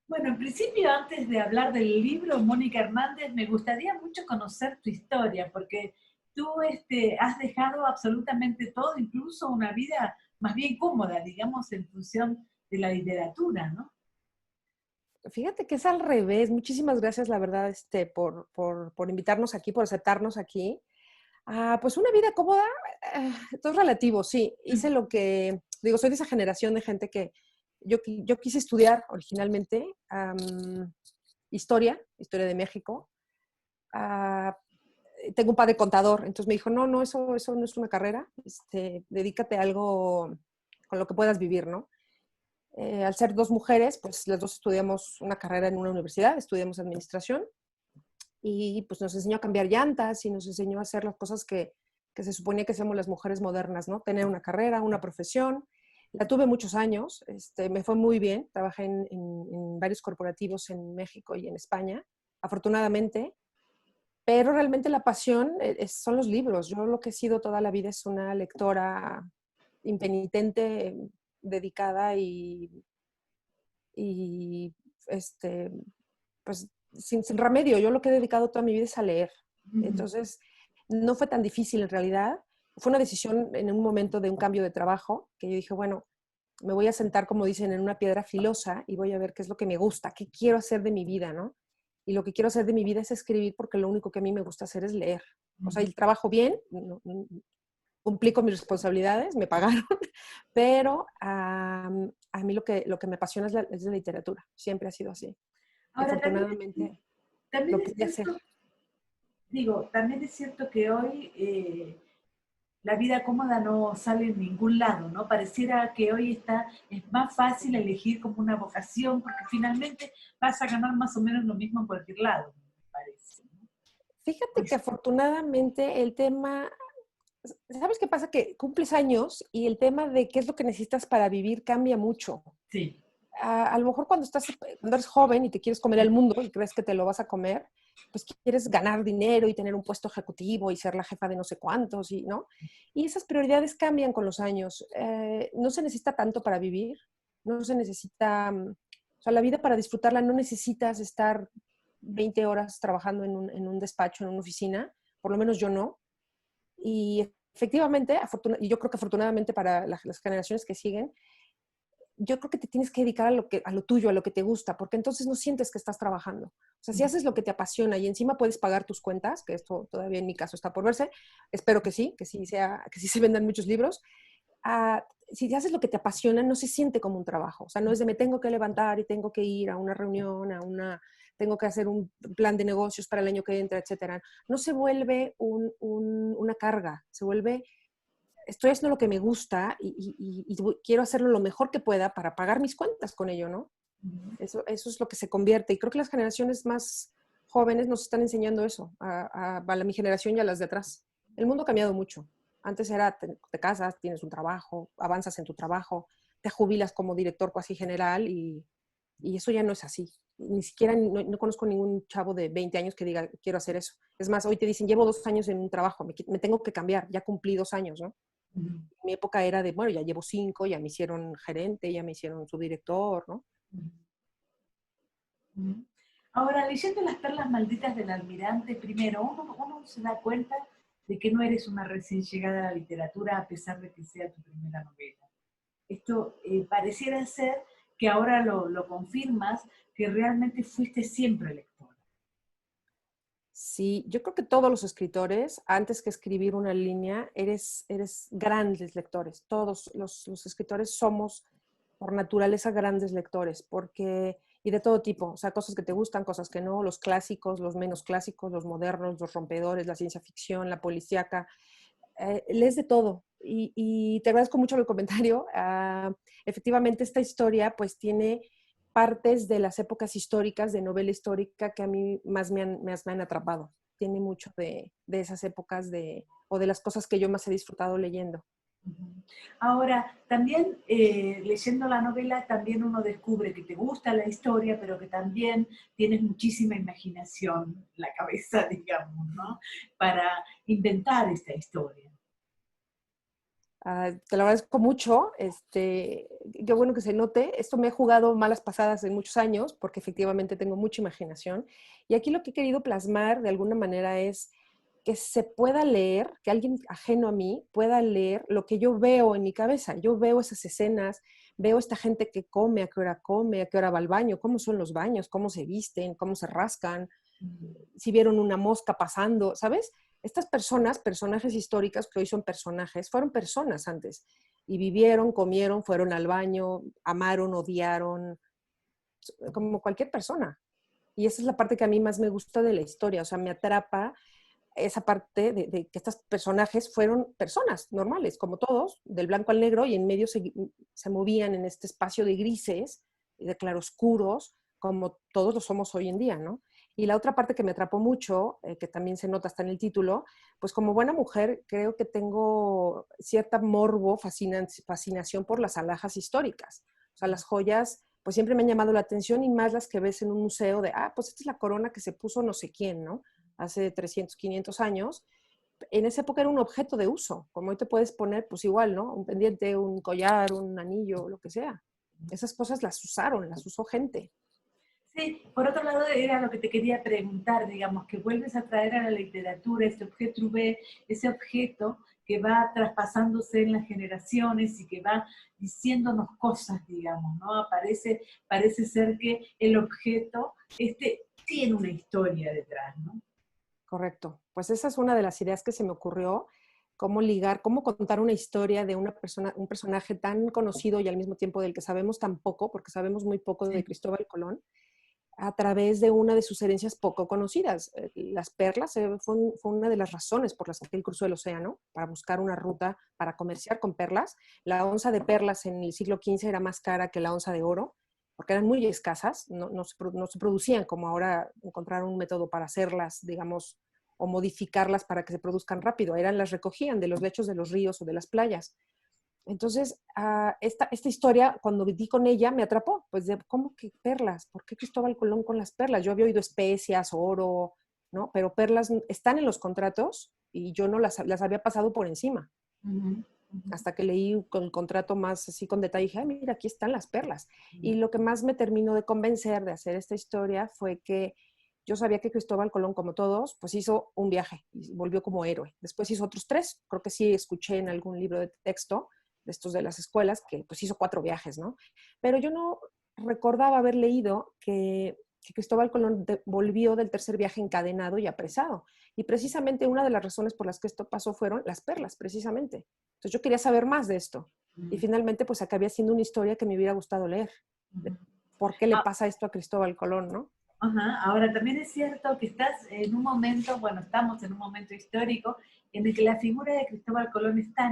Bueno, en principio, antes de hablar del libro, Mónica Hernández, me gustaría mucho conocer tu historia, porque tú has dejado absolutamente todo, incluso una vida más bien cómoda, digamos, en función de la literatura, ¿no? Fíjate que es al revés. Muchísimas gracias, la verdad, por invitarnos aquí, por aceptarnos aquí. Pues una vida cómoda, todo es relativo, sí. Hice lo que, digo, soy de esa generación de gente que yo quise estudiar originalmente historia de México. Ah, Tengo un padre contador, entonces me dijo, no, no, eso no es una carrera, dedícate a algo con lo que puedas vivir, ¿no? Al ser dos mujeres, pues las dos estudiamos una carrera en una universidad, estudiamos administración y pues nos enseñó a cambiar llantas y nos enseñó a hacer las cosas que se suponía que hacemos las mujeres modernas, ¿no? Tener una carrera, una profesión. La tuve muchos años, me fue muy bien, trabajé en varios corporativos en México y en España, afortunadamente, pero realmente la pasión son los libros. Yo lo que he sido toda la vida es una lectora impenitente, dedicada y pues sin remedio. Yo lo que he dedicado toda mi vida es a leer. Ujú. Entonces, no fue tan difícil en realidad. Fue una decisión en un momento de un cambio de trabajo que yo dije, bueno, me voy a sentar, como dicen, en una piedra filosa y voy a ver qué es lo que me gusta, qué quiero hacer de mi vida, ¿no? Y lo que quiero hacer de mi vida es escribir porque lo único que a mí me gusta hacer es leer. O sea, el trabajo bien, cumplí con mis responsabilidades, me pagaron, pero a mí lo que me apasiona es la literatura. Siempre ha sido así. Y Ahora, afortunadamente también lo es pude hacer. cierto, digo, también es cierto que hoy la vida cómoda no sale en ningún lado, ¿no? Pareciera que hoy es más fácil elegir como una vocación, porque finalmente vas a ganar más o menos lo mismo en cualquier lado, me parece, ¿no? Fíjate que afortunadamente el tema, ¿sabes qué pasa? Que cumples años y el tema de qué es lo que necesitas para vivir cambia mucho. Sí. A lo mejor cuando eres joven y te quieres comer el mundo y crees que te lo vas a comer, pues quieres ganar dinero y tener un puesto ejecutivo y ser la jefa de no sé cuántos, y, ¿no? Y esas prioridades cambian con los años. No se necesita tanto para vivir, no se necesita, o sea, la vida para disfrutarla no necesitas estar 20 horas trabajando en un despacho, en una oficina, por lo menos yo no. Y efectivamente, y yo creo que afortunadamente para las generaciones que siguen, yo creo que te tienes que dedicar a lo tuyo, a lo que te gusta, porque entonces no sientes que estás trabajando. O sea, si haces lo que te apasiona y encima puedes pagar tus cuentas, que esto todavía en mi caso está por verse, espero que sí se vendan muchos libros. Si haces lo que te apasiona, no se siente como un trabajo. O sea, no es de me tengo que levantar y tengo que ir a una reunión, tengo que hacer un plan de negocios para el año que entra, etcétera. No se vuelve una carga, se vuelve estoy haciendo lo que me gusta y quiero hacerlo lo mejor que pueda para pagar mis cuentas con ello, ¿no? Eso es lo que se convierte. Y creo que las generaciones más jóvenes nos están enseñando eso, a mi generación y a las de atrás. El mundo ha cambiado mucho. Antes era, te casas, tienes un trabajo, avanzas en tu trabajo, te jubilas como director cuasi general y eso ya no es así. Ni siquiera, no conozco ningún chavo de 20 años que diga, quiero hacer eso. Es más, hoy te dicen, llevo 2 años en un trabajo, me tengo que cambiar, ya cumplí 2 años, ¿no? Ujú. Mi época era de, bueno, ya llevo 5, ya me hicieron gerente, ya me hicieron subdirector, ¿no? Ujú. Ahora, leyendo Las perlas malditas del almirante, primero, uno se da cuenta de que no eres una recién llegada a la literatura a pesar de que sea tu primera novela. Esto pareciera ser que ahora lo confirmas, que realmente fuiste siempre lectora. Sí, yo creo que todos los escritores, antes que escribir una línea, eres grandes lectores. Todos los escritores somos por naturaleza grandes lectores, y de todo tipo, o sea, cosas que te gustan, cosas que no, los clásicos, los menos clásicos, los modernos, los rompedores, la ciencia ficción, la policíaca, lees de todo. Y te agradezco mucho el comentario. Efectivamente, esta historia pues tiene partes de las épocas históricas, de novela histórica, que a mí más me han atrapado. Tiene mucho de esas épocas o de las cosas que yo más he disfrutado leyendo. Ahora, también leyendo la novela, también uno descubre que te gusta la historia, pero que también tienes muchísima imaginación en la cabeza, digamos, ¿no? Para inventar esta historia. Te lo agradezco mucho. Qué bueno que se note. Esto me ha jugado malas pasadas en muchos años porque efectivamente tengo mucha imaginación. Y aquí lo que he querido plasmar de alguna manera es que se pueda leer, que alguien ajeno a mí pueda leer lo que yo veo en mi cabeza. Yo veo esas escenas, veo esta gente que come, a qué hora va al baño, cómo son los baños, cómo se visten, cómo se rascan, si vieron una mosca pasando, ¿sabes? Estas personas, personajes históricas que hoy son personajes, fueron personas antes y vivieron, comieron, fueron al baño, amaron, odiaron, como cualquier persona. Y esa es la parte que a mí más me gusta de la historia, o sea, me atrapa esa parte de que estos personajes fueron personas normales, como todos, del blanco al negro, y en medio se movían en este espacio de grises y de claroscuros, como todos lo somos hoy en día, ¿no? Y la otra parte que me atrapó mucho, que también se nota hasta en el título, pues como buena mujer creo que tengo cierta morbo, fascinación por las alhajas históricas. O sea, las joyas pues siempre me han llamado la atención y más las que ves en un museo de, pues esta es la corona que se puso no sé quién, ¿no? Hace 300, 500 años. En esa época era un objeto de uso, como hoy te puedes poner pues igual, ¿no? Un pendiente, un collar, un anillo, lo que sea. Esas cosas las usaron, las usó gente. Sí, por otro lado era lo que te quería preguntar, digamos, que vuelves a traer a la literatura ese objeto trouvé, ese objeto que va traspasándose en las generaciones y que va diciéndonos cosas, digamos, ¿no? Parece ser que el objeto tiene una historia detrás, ¿no? Correcto. Pues esa es una de las ideas que se me ocurrió, cómo ligar, cómo contar una historia de una persona, un personaje tan conocido y al mismo tiempo del que sabemos tan poco, porque sabemos muy poco de Sí. Cristóbal Colón, a través de una de sus herencias poco conocidas. Las perlas fue una de las razones por las que él cruzó el océano, para buscar una ruta para comerciar con perlas. La onza de perlas en el siglo XV era más cara que la onza de oro, porque eran muy escasas, no se producían como ahora encontrar un método para hacerlas, digamos, o modificarlas para que se produzcan rápido. Las recogían de los lechos de los ríos o de las playas. Entonces, esta historia, cuando di con ella, me atrapó. Pues, ¿cómo que perlas? ¿Por qué Cristóbal Colón con las perlas? Yo había oído especias, oro, ¿no? Pero perlas están en los contratos y yo no las había pasado por encima. Uh-huh, uh-huh. Hasta que leí con el contrato más así con detalle, dije, mira, aquí están las perlas. Y lo que más me terminó de convencer de hacer esta historia fue que yo sabía que Cristóbal Colón, como todos, pues hizo un viaje y volvió como héroe. Después hizo otros 3, creo que sí escuché en algún libro de texto de estos de las escuelas, que pues hizo 4 viajes, ¿no? Pero yo no recordaba haber leído que Cristóbal Colón volvió del tercer viaje encadenado y apresado. Y precisamente una de las razones por las que esto pasó fueron las perlas, precisamente. Entonces yo quería saber más de esto. Y finalmente pues acabé haciendo una historia que me hubiera gustado leer. De por qué le pasa esto a Cristóbal Colón, ¿no? Ajá. Ahora, también es cierto que estás en un momento, bueno, estamos en un momento histórico en el que la figura de Cristóbal Colón está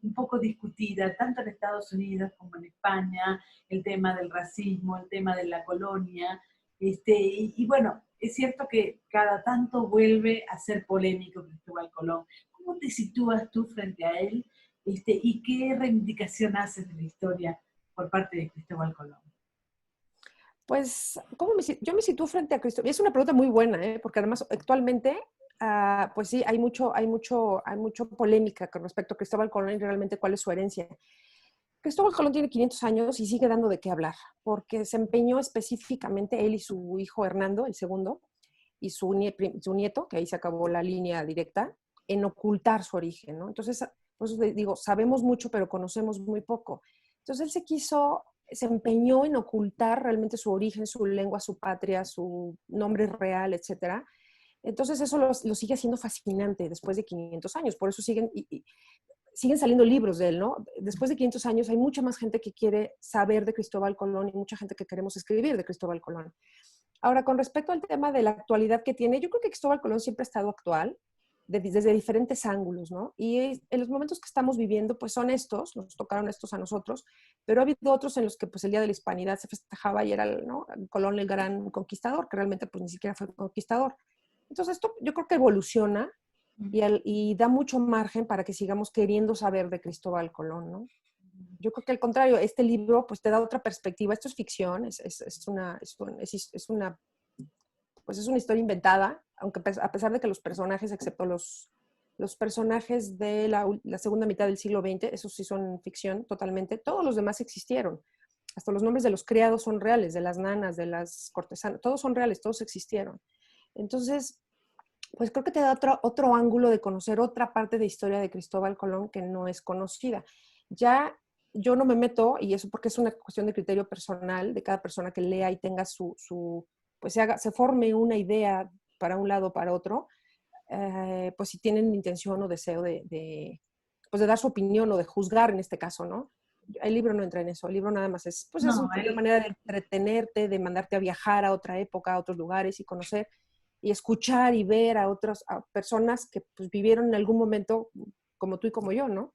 un poco discutida, tanto en Estados Unidos como en España, el tema del racismo, el tema de la colonia, y bueno, es cierto que cada tanto vuelve a ser polémico Cristóbal Colón. ¿Cómo te sitúas tú frente a él, y qué reivindicación haces de la historia por parte de Cristóbal Colón? Pues, yo me sitúo frente a Cristóbal? Es una pregunta muy buena, ¿eh? Porque además actualmente, pues sí, hay mucho polémica con respecto a Cristóbal Colón y realmente cuál es su herencia. Cristóbal Colón tiene 500 años y sigue dando de qué hablar, porque se empeñó específicamente él y su hijo Hernando, el segundo, y su nieto, que ahí se acabó la línea directa, en ocultar su origen, ¿no? Entonces, por eso digo, sabemos mucho, pero conocemos muy poco. Entonces, se empeñó en ocultar realmente su origen, su lengua, su patria, su nombre real, etcétera. Entonces, eso lo sigue haciendo fascinante después de 500 años. Por eso siguen saliendo libros de él, ¿no? Después de 500 años hay mucha más gente que quiere saber de Cristóbal Colón y mucha gente que queremos escribir de Cristóbal Colón. Ahora, con respecto al tema de la actualidad que tiene, yo creo que Cristóbal Colón siempre ha estado actual, desde diferentes ángulos, ¿no? Y en los momentos que estamos viviendo, pues son estos, nos tocaron estos a nosotros, pero ha habido otros en los que pues el Día de la Hispanidad se festejaba y era, ¿no?, Colón el gran conquistador, que realmente pues ni siquiera fue conquistador. Entonces esto yo creo que evoluciona y da mucho margen para que sigamos queriendo saber de Cristóbal Colón, ¿no? Yo creo que al contrario, este libro pues te da otra perspectiva. Esto es ficción, pues es una historia inventada, aunque a pesar de que los personajes, excepto los personajes de la segunda mitad del siglo XX, esos sí son ficción totalmente, todos los demás existieron. Hasta los nombres de los criados son reales, de las nanas, de las cortesanas, todos son reales, todos existieron. Entonces, pues creo que te da otro ángulo de conocer otra parte de historia de Cristóbal Colón que no es conocida. Ya yo no me meto, y eso porque es una cuestión de criterio personal de cada persona que lea y tenga pues se forme una idea para un lado o para otro, pues si tienen intención o deseo pues de dar su opinión o de juzgar en este caso, ¿no? El libro no entra en eso, el libro nada más pues es No, una manera de entretenerte, de mandarte a viajar a otra época, a otros lugares y conocer y escuchar y ver a personas que pues, vivieron en algún momento como tú y como yo, ¿no?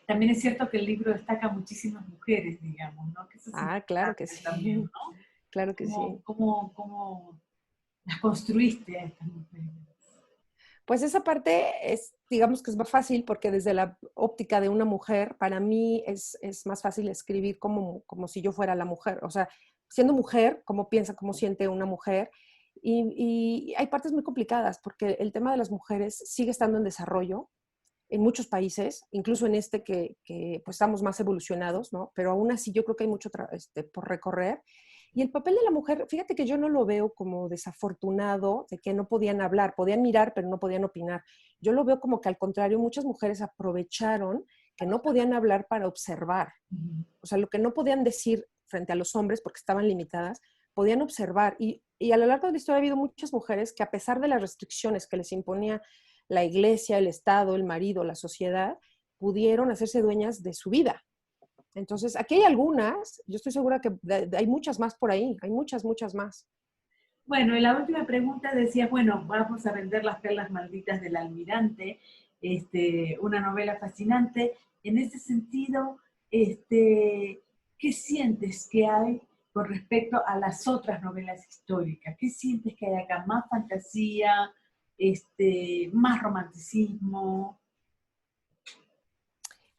también es cierto que el libro destaca muchísimas mujeres, digamos, ¿no? Que eso es Ah, claro importante que también, sí, ¿no? claro que sí. ¿Cómo las construiste a estas mujeres? Pues esa parte digamos que es más fácil porque desde la óptica de una mujer, para mí es más fácil escribir como si yo fuera la mujer. O sea, siendo mujer, cómo piensa, cómo siente una mujer. Y hay partes muy complicadas porque el tema de las mujeres sigue estando en desarrollo en muchos países, incluso en este que pues estamos más evolucionados, ¿no? Pero aún así yo creo que hay mucho por recorrer. Y el papel de la mujer, fíjate que yo no lo veo como desafortunado, de que no podían hablar, podían mirar, pero no podían opinar. Yo lo veo como que al contrario, muchas mujeres aprovecharon que no podían hablar para observar. O sea, lo que no podían decir frente a los hombres porque estaban limitadas, podían observar. Y a lo largo de la historia ha habido muchas mujeres que a pesar de las restricciones que les imponía la iglesia, el Estado, el marido, la sociedad, pudieron hacerse dueñas de su vida. Entonces, aquí hay algunas, yo estoy segura que hay muchas más por ahí, hay muchas, muchas más. Bueno, y la última pregunta decía, bueno, vamos a vender Las perlas malditas del almirante, una novela fascinante. En ese sentido, ¿qué sientes que hay con respecto a las otras novelas históricas? ¿Qué sientes que hay acá? ¿Más fantasía? ¿Más romanticismo?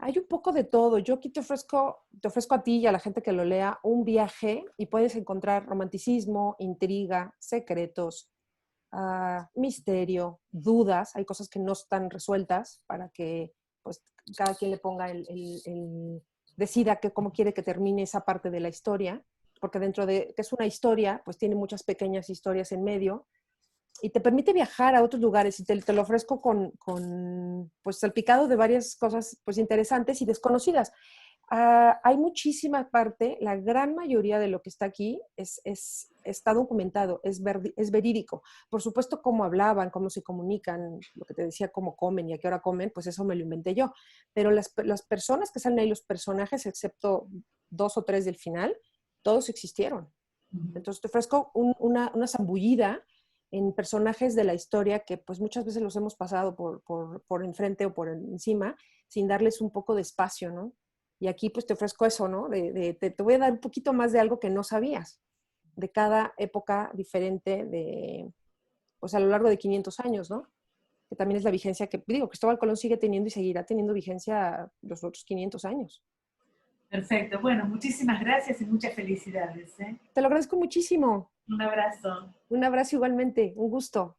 Hay un poco de todo. Yo aquí te ofrezco a ti y a la gente que lo lea un viaje y puedes encontrar romanticismo, intriga, secretos, misterio, dudas. Hay cosas que no están resueltas para que pues, cada quien le ponga decida cómo quiere que termine esa parte de la historia, porque dentro de que es una historia, pues tiene muchas pequeñas historias en medio y te permite viajar a otros lugares y te lo ofrezco con pues salpicado de varias cosas pues interesantes y desconocidas. Hay muchísima parte, la gran mayoría de lo que está aquí está documentado, es verídico. Por supuesto, cómo hablaban, cómo se comunican, lo que te decía, cómo comen y a qué hora comen, pues eso me lo inventé yo. Pero las personas que salen ahí, los personajes, excepto 2 o 3 del final, todos existieron. Entonces te ofrezco una zambullida en personajes de la historia que pues muchas veces los hemos pasado por enfrente o por encima sin darles un poco de espacio, ¿no? Y aquí pues te ofrezco eso, ¿no? Te voy a dar un poquito más de algo que no sabías, de cada época diferente pues a lo largo de 500 años, ¿no? Que también es la vigencia que, digo, Cristóbal Colón sigue teniendo y seguirá teniendo vigencia los otros 500 años. Perfecto. Bueno, muchísimas gracias y muchas felicidades, ¿eh? Te lo agradezco muchísimo. Un abrazo. Un abrazo igualmente, un gusto.